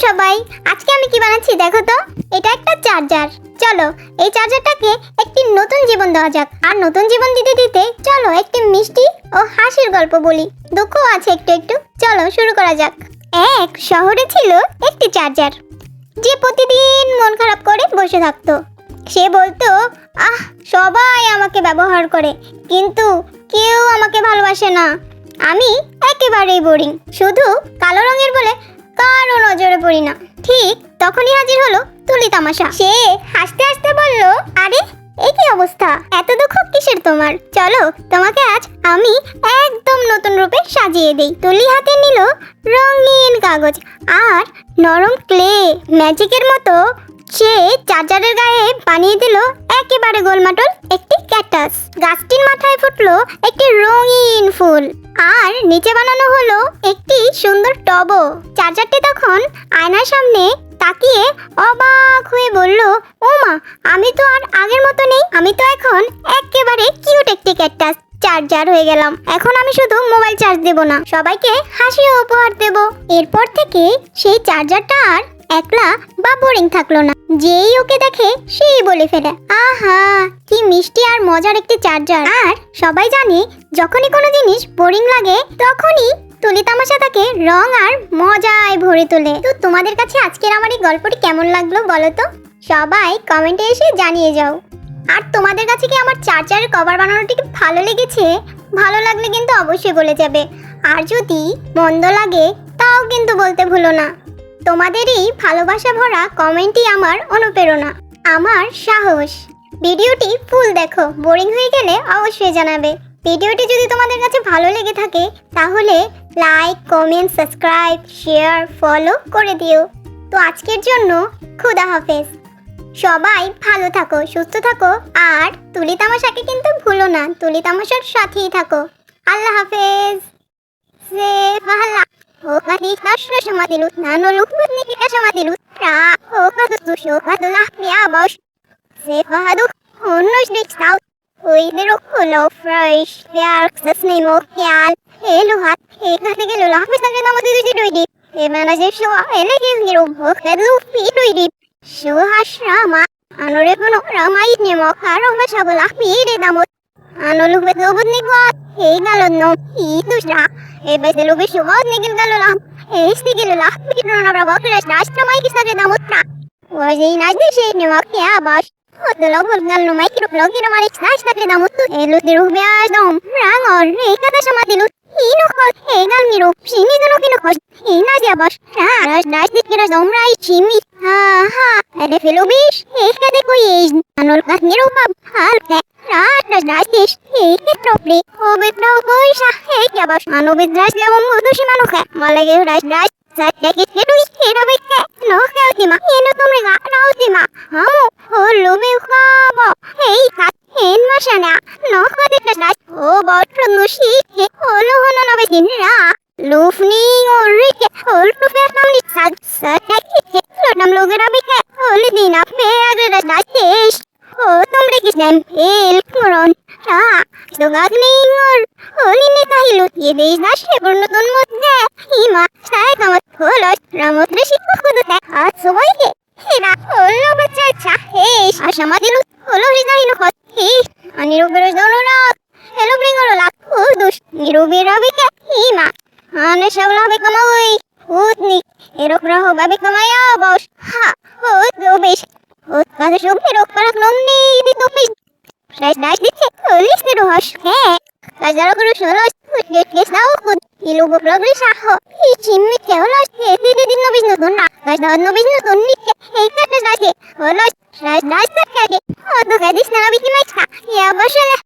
সবাই, আজকে আমি কি বানাচ্ছি দেখো তো। এটা একটা চার্জার। চলো এই চার্জারটাকে একটি নতুন জীবন দেওয়া যাক। আর নতুন জীবন দিতে দিতে চলো একটি মিষ্টি ও হাসির গল্প বলি। দুঃখও আছে একটু একটু। চলো শুরু করা যাক। এক শহরে ছিল একটি চার্জার, যে প্রতিদিন মন খারাপ করে বসে থাকতো। সে বলতো, সবাই আমাকে ব্যবহার করে, কিন্তু কেউ আমাকে ভালোবাসে না। আমি একেবারেই বোরিং, শুধু কালো রঙের বলে কারো নজরে পড়ি না। ঠিক তখনই হাজির হলো তুলি তামাশা। সে হাসতে হাসতে বলল, আরে এই কি অবস্থা, এত দুঃখ কিসের তোমার? চলো তোমাকে আজ আমি একদম নতুন রূপে সাজিয়ে দেই। তুলি হাতে নিল রঙিন কাগজ আর নরম ক্লে। ম্যাজিকের মতো সে চার্জারের গায়ে বানিয়ে দিল একেবারে গোলমাটল একটি ক্যাকটাস। গাছটির মাথায় ফুটলো একটি রঙিন ফুল, আর নিচে বানানো হলো একটি সুন্দর টবও। চার্জারটি তখন আয়নার সামনে তাকিয়ে অবাক হয়ে বলল, ও মা, আমি তো আর আগের মতো নেই। আমি তো এখন একেবারে কিউট একটি ক্যাকটাস চার্জার হয়ে গেলাম। এখন আমি শুধু মোবাইল চার্জ দেব না, সবাইকে হাসিও উপহার দেব। এরপর থেকে সেই চার্জারটা আর একলা বা বোরিং থাকলো না। যেই ওকে দেখে সেই বলে ফেলে, আহা কি মিষ্টি আর মজার একটি চার্জার। আর সবাই জানে, যখনই কোনো জিনিস বোরিং লাগে তখনই তুলি তামাশা তাকে রং আর মজায় ভরে তোলে। তো তোমাদের কাছে আজকের আমার এই গল্পটি কেমন লাগলো বলো তো? সবাই কমেন্টে এসে জানিয়ে যাও। আর তোমাদের কাছে কি আমার চার্জারের কভার বানানোটি কি ভালো লেগেছে? ভালো লাগলে কিন্তু অবশ্যই বলে যাবে। আর যদি মন্দ লাগে তাও কিন্তু বলতে ভুলো না। তোমাদেরই ভালোবাসা ভরা কমেন্টই আমার অনুপ্রেরণা, আমার সাহস। ভিডিওটি ফুল দেখো, বোরিং হয়ে গেলে অবশ্যই জানাবে। ভিডিওটি যদি তোমাদের কাছে ভালো লেগে থাকে তাহলে like, comment, subscribe, share, follow করে দিও। তো আজকের জন্য খুদা হাফেজ। সবাই ভালো থাকো, সুস্থ থাকো, আর তুলি তামাশাকে কিন্তু ভুলো না। তুলি তামাশার সাথেই থাকো। আল্লাহ হাফেজ। সে ভালা ও কাদি নাশরা সমাদিলুত নানলুক মুদনি কাশমাদিলুত রা ও কাদু সুশো কাদুলা মিয়া বস সে ফাদু হুনুশ দিক্সাউ ওইদেরও হলো ফ্রেশ পেয়ার সসনি মোকিয়াল হেলু হাত এখানে গেল লাফিস থাকে নাম দিদি দুইদি এ মানে শো এলে গিরো ভোকেলু পিটুইদি শো হাসরামা আনরে কোনো রামাই নেমো খারো মাসাবলা পিরে দামত আনলু বেদবুদনি গো এই গালন no E দুসরা e beste lubi shubod nigil galula e stigilula bidno na bravo crash dash na mai kisare da mutra waji naj de she ne wakya bash odlo bol gal no mai kiro blog ina mari dash takre da mutu e lu diru be asdom rang or ne kada samadilu ino khol e gal miro shini gano kino khos e na dia bash dash dash dikira domrai chimi ha ha ede filubish e kade koi e anol kat miro bab hal ke dash dash dish e ketropli o betno boisha e kya bash anu bidrash le mum udushi manuke malage dash dash satte ki kedui era beke no kautima eno tumre ga nautima hamu holu be khabo ei kat en masana no kade dash dash o botru shi ke holu hono no bedin ra lufni orike holu fe namni satte ki lodam logera beke holu dina pe agre dash dash dish o tumre kisnem el moron ra Dogagningur, holy Nikahilut, Yedish, Heburnutun Mutne, Hima, Saikamat, Holos, Ramotrishi, Hudute, Atsuwake, Hira, Holo Bachacha, Hesh, Ashamadilut, Holorina Hinukot, Hesh, Aniruberus Donorak, Hello Bringorola, Hudush, Nirubirabike, Hima, Aneshavla Bekamaway, Hutni, Erokraho Babikamaya Bosh, Ha, Hudubish, Hutkashuk, Hirokparak Nomni, Ditubish. Dash dite olis de rosh he kazaro guru sholos get now good ilugo progress ho hi chimmi ke holos he dide din no bizno donna kazaro no bizno donni he kata dash holos dash dash tak ke odo kadis na biki mai ya boshale